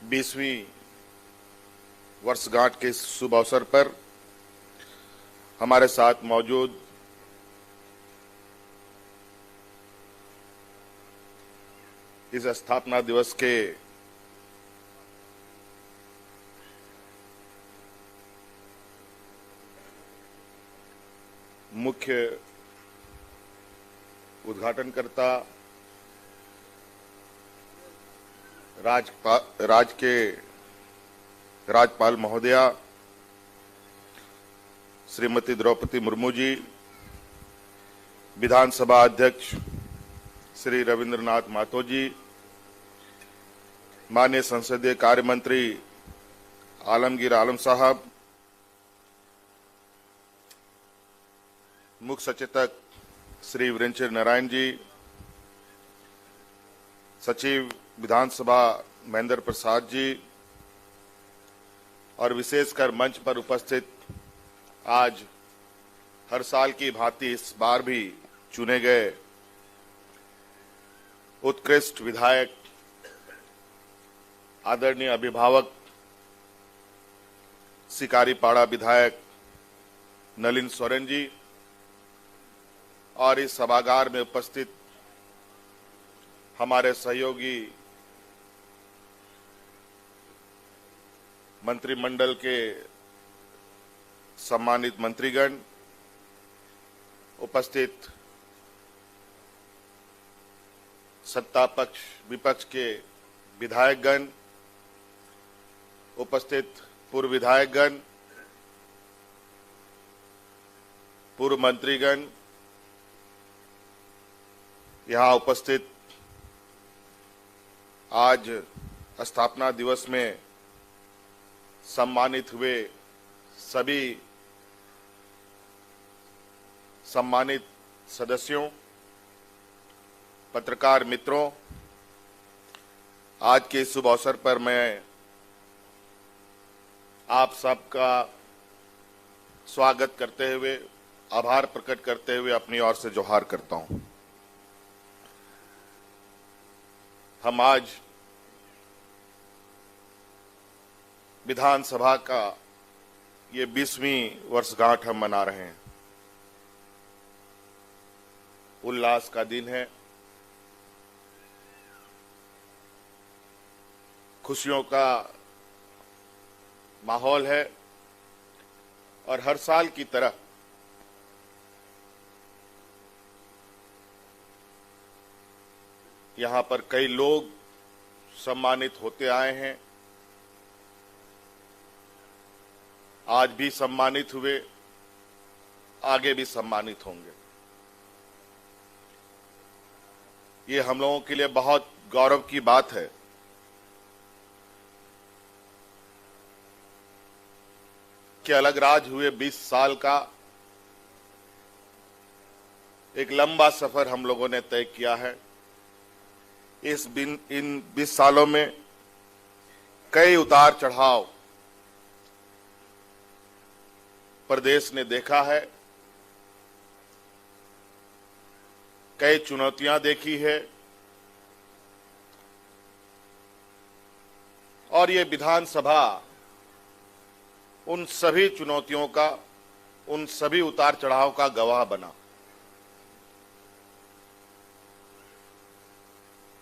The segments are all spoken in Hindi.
20वीं वर्षगांठ के शुभ अवसर पर हमारे साथ मौजूद इस स्थापना दिवस के मुख्य उद्घाटनकर्ता राज्यपाल महोदया श्रीमती द्रौपदी मुर्मू जी, विधानसभा अध्यक्ष श्री रविंद्रनाथ महतो जी, माननीय संसदीय कार्य मंत्री आलमगीर आलम साहब, मुख्य सचेतक श्री वीरेंद्र नारायण जी, सचिव विधानसभा महेंद्र प्रसाद जी और विशेषकर मंच पर उपस्थित आज हर साल की भांति इस बार भी चुने गए उत्कृष्ट विधायक आदरणीय अभिभावक शिकारीपाड़ा विधायक नलिन सोरेन जी और इस सभागार में उपस्थित हमारे सहयोगी मंत्रिमंडल के सम्मानित मंत्रीगण, उपस्थित सत्ता पक्ष विपक्ष के विधायकगण, उपस्थित पूर्व विधायकगण, पूर्व मंत्रीगण, यहां उपस्थित आज स्थापना दिवस में सम्मानित हुए सभी सम्मानित सदस्यों, पत्रकार मित्रों, आज के इस शुभ अवसर पर मैं आप सबका स्वागत करते हुए, आभार प्रकट करते हुए अपनी ओर से जोहार करता हूं। हम आज विधानसभा का ये 20वीं वर्षगांठ हम मना रहे हैं। उल्लास का दिन है, खुशियों का माहौल है और हर साल की तरह यहां पर कई लोग सम्मानित होते आए हैं, आज भी सम्मानित हुए, आगे भी सम्मानित होंगे। ये हम लोगों के लिए बहुत गौरव की बात है कि अलग राज हुए 20 साल का एक लंबा सफर हम लोगों ने तय किया है। इन 20 सालों में कई उतार चढ़ाव प्रदेश ने देखा है, कई चुनौतियां देखी है और ये विधानसभा उन सभी चुनौतियों का, उन सभी उतार चढ़ाव का गवाह बना।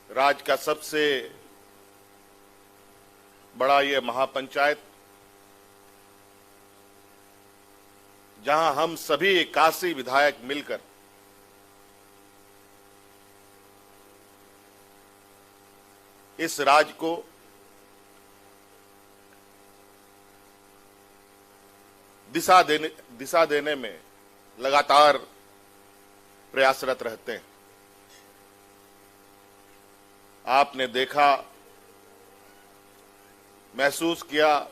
राज्य का सबसे बड़ा ये महापंचायत, जहां हम सभी 81 विधायक मिलकर इस राज्य को दिशा देने में लगातार प्रयासरत रहते हैं। आपने देखा, महसूस किया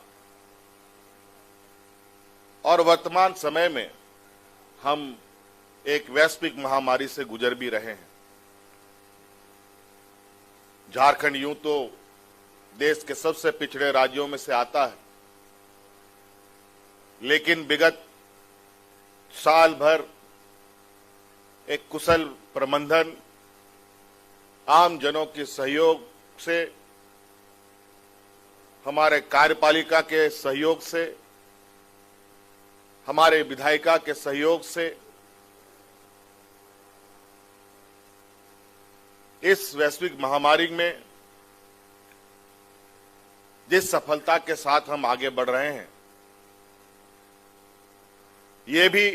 और वर्तमान समय में हम एक वैश्विक महामारी से गुजर भी रहे हैं। झारखंड यूं तो देश के सबसे पिछड़े राज्यों में से आता है, लेकिन विगत साल भर एक कुशल प्रबंधन, आम जनों के सहयोग से हमारे कार्यपालिका के सहयोग से, हमारे विधायिका के सहयोग से इस वैश्विक महामारी में जिस सफलता के साथ हम आगे बढ़ रहे हैं, ये भी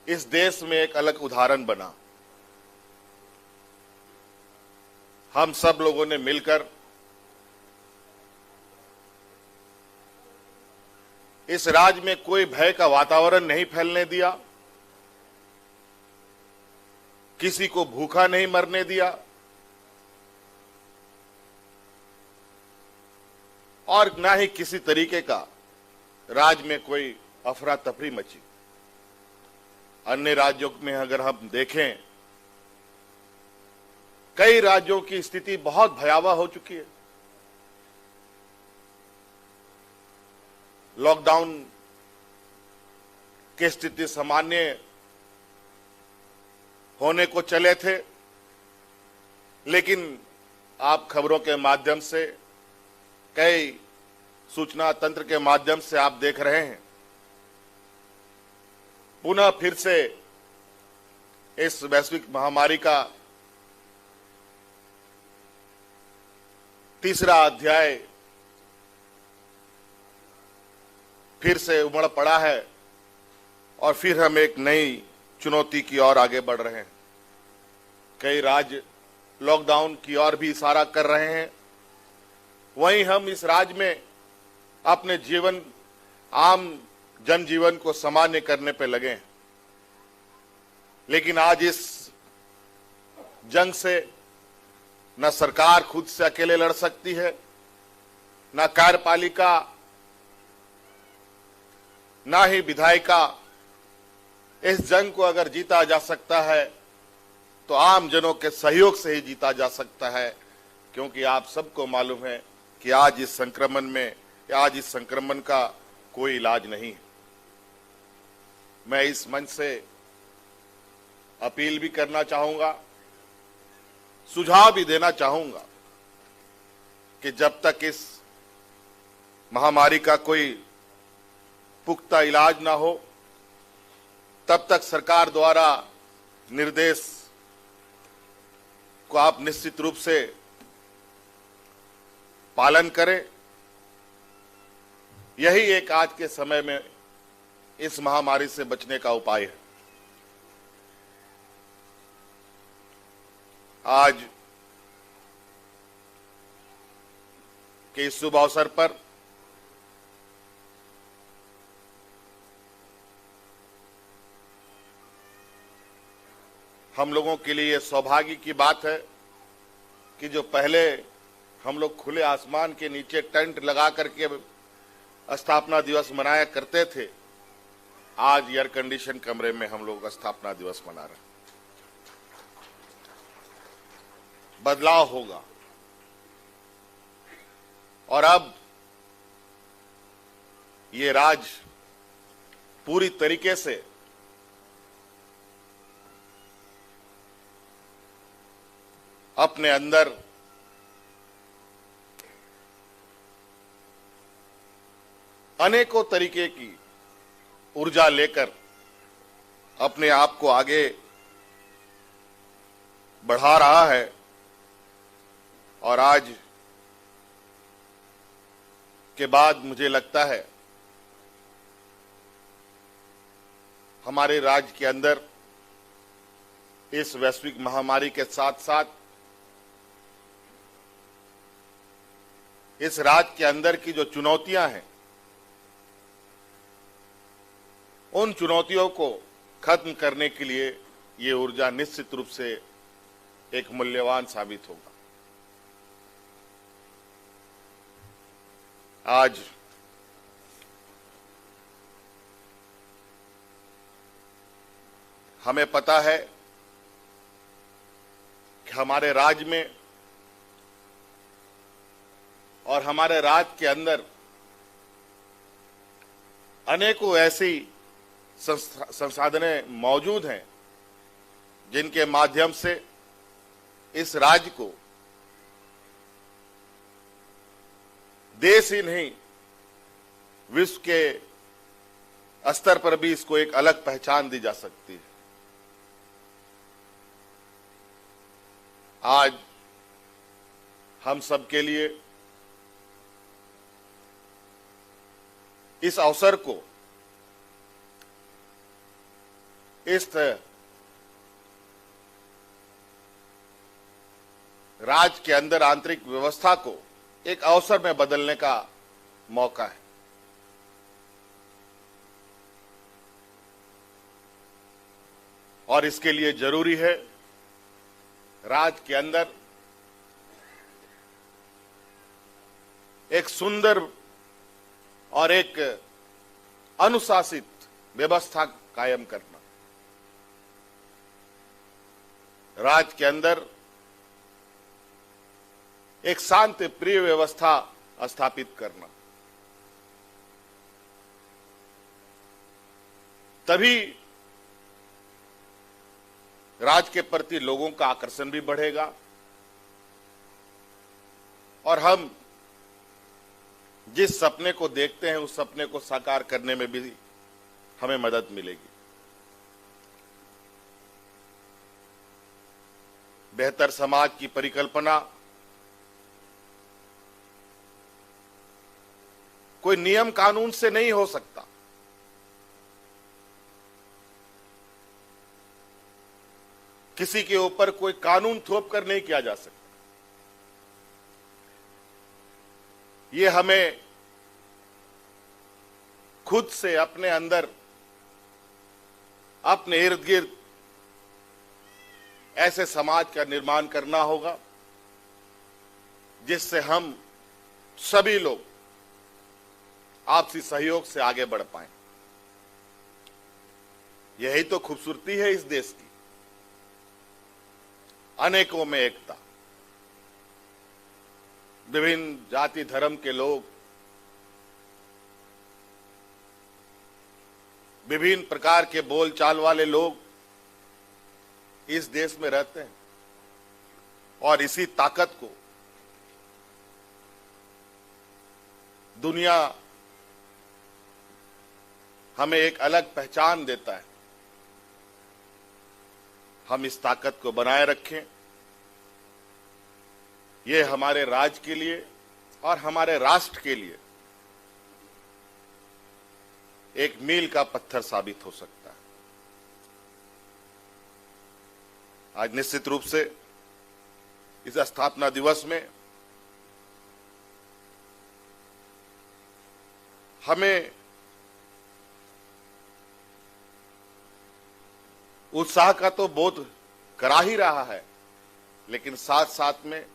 इस देश में एक अलग उदाहरण बना। हम सब लोगों ने मिलकर इस राज्य में कोई भय का वातावरण नहीं फैलने दिया, किसी को भूखा नहीं मरने दिया और ना ही किसी तरीके का राज्य में कोई अफरा तफरी मची। अन्य राज्यों में अगर हम देखें, कई राज्यों की स्थिति बहुत भयावह हो चुकी है। लॉकडाउन की स्थिति सामान्य होने को चले थे, लेकिन आप खबरों के माध्यम से, कई सूचना तंत्र के माध्यम से आप देख रहे हैं, पुनः फिर से इस वैश्विक महामारी का तीसरा अध्याय फिर से उमड़ पड़ा है और फिर हम एक नई चुनौती की ओर आगे बढ़ रहे हैं। कई राज्य लॉकडाउन की ओर भी इशारा कर रहे हैं, वहीं हम इस राज्य में अपने जीवन, आम जनजीवन को सामान्य करने पे लगे हैं। लेकिन आज इस जंग से न सरकार खुद से अकेले लड़ सकती है, न कार्यपालिका, न ही विधायिका। इस जंग को अगर जीता जा सकता है तो आम जनों के सहयोग से ही जीता जा सकता है, क्योंकि आप सबको मालूम है कि आज इस संक्रमण का कोई इलाज नहीं है। मैं इस मंच से अपील भी करना चाहूंगा, सुझाव भी देना चाहूंगा कि जब तक इस महामारी का कोई पुख्ता इलाज ना हो, तब तक सरकार द्वारा निर्देश को आप निश्चित रूप से पालन करें। यही एक आज के समय में इस महामारी से बचने का उपाय है। आज के इस शुभ अवसर पर हम लोगों के लिए यह सौभाग्य की बात है कि जो पहले हम लोग खुले आसमान के नीचे टेंट लगा करके स्थापना दिवस मनाया करते थे, आज एयर कंडीशन कमरे में हम लोग स्थापना दिवस मना रहे हैं। बदलाव होगा और अब ये राज्य पूरी तरीके से अपने अंदर अनेकों तरीके की ऊर्जा लेकर अपने आप को आगे बढ़ा रहा है और आज के बाद मुझे लगता है हमारे राज्य के अंदर इस वैश्विक महामारी के साथ साथ इस राज्य के अंदर की जो चुनौतियां हैं, उन चुनौतियों को खत्म करने के लिए ये ऊर्जा निश्चित रूप से एक मूल्यवान साबित होगा। आज हमें पता है कि हमारे राज्य में और हमारे राज्य के अंदर अनेकों ऐसी संसाधनें मौजूद हैं जिनके माध्यम से इस राज्य को देश ही नहीं, विश्व के स्तर पर भी इसको एक अलग पहचान दी जा सकती है। आज हम सबके लिए इस अवसर को, इस राज्य के अंदर आंतरिक व्यवस्था को एक अवसर में बदलने का मौका है। और इसके लिए जरूरी है राज्य के अंदर एक सुंदर और एक अनुशासित व्यवस्था कायम करना, राज्य के अंदर एक शांति प्रिय व्यवस्था स्थापित करना, तभी राज्य के प्रति लोगों का आकर्षण भी बढ़ेगा और हम जिस सपने को देखते हैं उस सपने को साकार करने में भी हमें मदद मिलेगी। बेहतर समाज की परिकल्पना कोई नियम कानून से नहीं हो सकता। किसी के ऊपर कोई कानून थोप कर नहीं किया जा सकता। ये हमें खुद से अपने अंदर, अपने इर्द गिर्द ऐसे समाज का निर्माण करना होगा जिससे हम सभी लोग आपसी सहयोग से आगे बढ़ पाएं। यही तो खूबसूरती है इस देश की, अनेकों में एकता। विभिन्न जाति धर्म के लोग, विभिन्न प्रकार के बोल चाल वाले लोग इस देश में रहते हैं और इसी ताकत को दुनिया हमें एक अलग पहचान देता है। हम इस ताकत को बनाए रखें। ये हमारे राज्य के लिए और हमारे राष्ट्र के लिए एक मील का पत्थर साबित हो सकता है। आज निश्चित रूप से इस स्थापना दिवस में हमें उत्साह का तो बोध करा ही रहा है, लेकिन साथ साथ में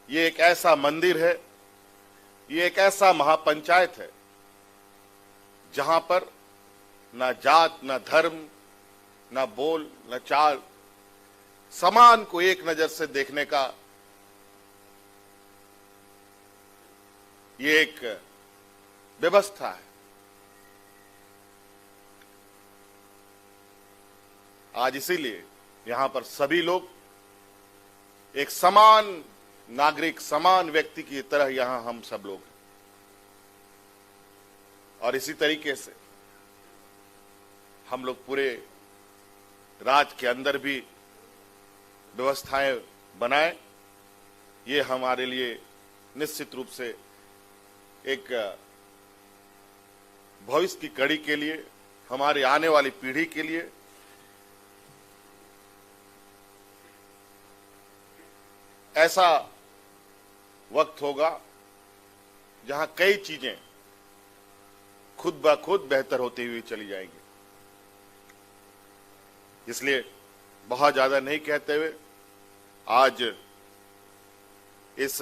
ये एक ऐसा मंदिर है, ये एक ऐसा महापंचायत है जहां पर ना जात, ना धर्म, ना बोल, ना चाल, समान को एक नजर से देखने का ये एक व्यवस्था है। आज इसीलिए यहां पर सभी लोग एक समान नागरिक, समान व्यक्ति की तरह यहां हम सब लोग हैं। और इसी तरीके से हम लोग पूरे राज्य के अंदर भी व्यवस्थाएं बनाएं। ये हमारे लिए निश्चित रूप से एक भविष्य की कड़ी के लिए, हमारी आने वाली पीढ़ी के लिए ऐसा वक्त होगा जहां कई चीजें खुद ब खुद बेहतर होती हुई चली जाएंगी। इसलिए बहुत ज्यादा नहीं कहते हुए आज इस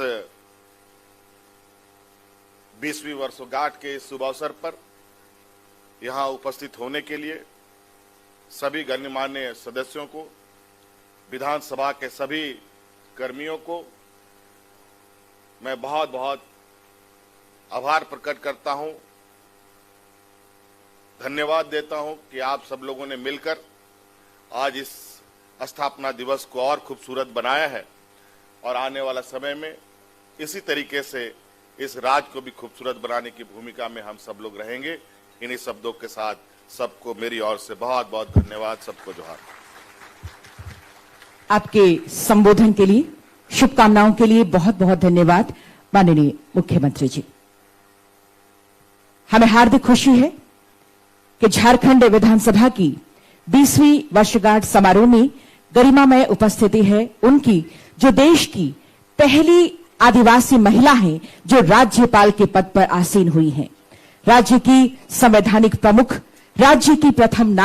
20वीं वर्षगांठ के इस शुभ अवसर पर यहां उपस्थित होने के लिए सभी गणमान्य सदस्यों को, विधानसभा के सभी कर्मियों को मैं बहुत बहुत आभार प्रकट करता हूं, धन्यवाद देता हूं कि आप सब लोगों ने मिलकर आज इस स्थापना दिवस को और खूबसूरत बनाया है और आने वाला समय में इसी तरीके से इस राज्य को भी खूबसूरत बनाने की भूमिका में हम सब लोग रहेंगे। इन्हीं शब्दों के साथ सबको मेरी ओर से बहुत बहुत धन्यवाद। सबको जोहार। आपके संबोधन के लिए, शुभकामनाओं के लिए बहुत बहुत धन्यवाद माननीय मुख्यमंत्री जी। हमें हार्दिक खुशी है कि झारखंड विधानसभा की 20वीं वर्षगांठ समारोह में गरिमामय उपस्थिति है उनकी, जो देश की पहली आदिवासी महिला हैं जो राज्यपाल के पद पर आसीन हुई हैं, राज्य की संवैधानिक प्रमुख, राज्य की प्रथम नागरिक।